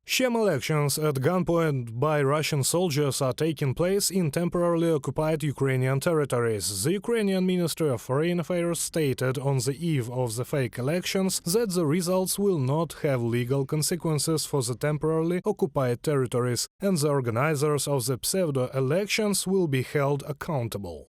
Sham elections at gunpoint by Russian soldiers are taking place in temporarily occupied Ukrainian territories. The Ukrainian Ministry of Foreign Affairs stated on the eve of the fake elections that the results will not have legal consequences for the temporarily occupied territories, and the organizers of the pseudo-elections will be held accountable.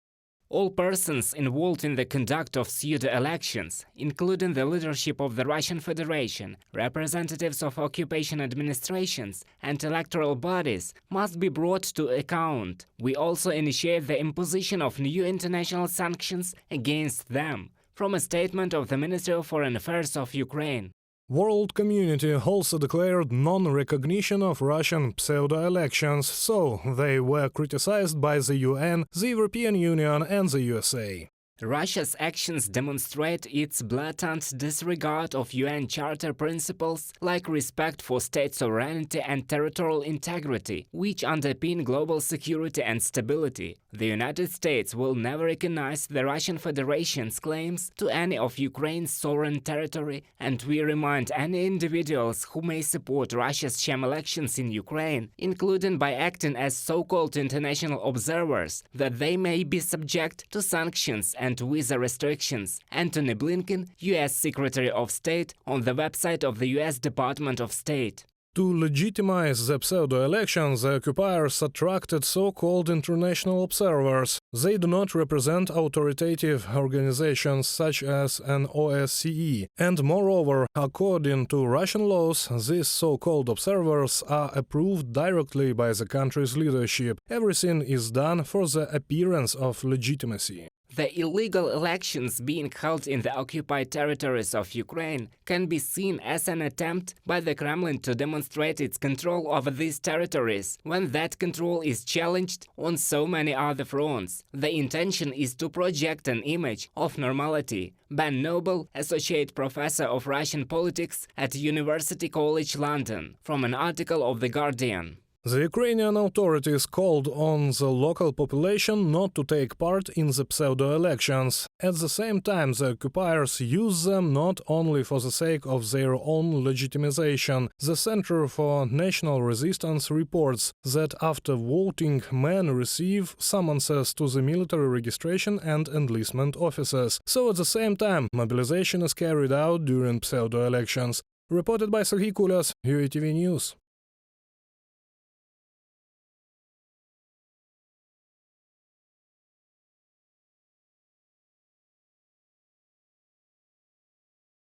All persons involved in the conduct of pseudo-elections, including the leadership of the Russian Federation, representatives of occupation administrations, and electoral bodies, must be brought to account. We also initiate the imposition of new international sanctions against them, from a statement of the Ministry of Foreign Affairs of Ukraine. World community also declared non-recognition of Russian pseudo-elections, so they were criticized by the UN, the European Union and the USA. Russia's actions demonstrate its blatant disregard of UN Charter principles like respect for state sovereignty and territorial integrity, which underpin global security and stability. The United States will never recognize the Russian Federation's claims to any of Ukraine's sovereign territory, and we remind any individuals who may support Russia's sham elections in Ukraine, including by acting as so-called international observers, that they may be subject to sanctions and visa restrictions. Antony Blinken, U.S. Secretary of State, on the website of the U.S. Department of State. To legitimize the pseudo-elections, the occupiers attracted so-called international observers. They do not represent authoritative organizations such as an OSCE. And moreover, according to Russian laws, these so-called observers are approved directly by the country's leadership. Everything is done for the appearance of legitimacy. The illegal elections being held in the occupied territories of Ukraine can be seen as an attempt by the Kremlin to demonstrate its control over these territories, when that control is challenged on so many other fronts. The intention is to project an image of normality. Ben Noble, Associate Professor of Russian Politics at University College London, from an article of The Guardian. The Ukrainian authorities called on the local population not to take part in the pseudo-elections. At the same time, the occupiers use them not only for the sake of their own legitimization. The Center for National Resistance reports that after voting, men receive summonses to the military registration and enlistment offices. So at the same time, mobilization is carried out during pseudo-elections. Reported by Serhiy Kulyas, UATV News.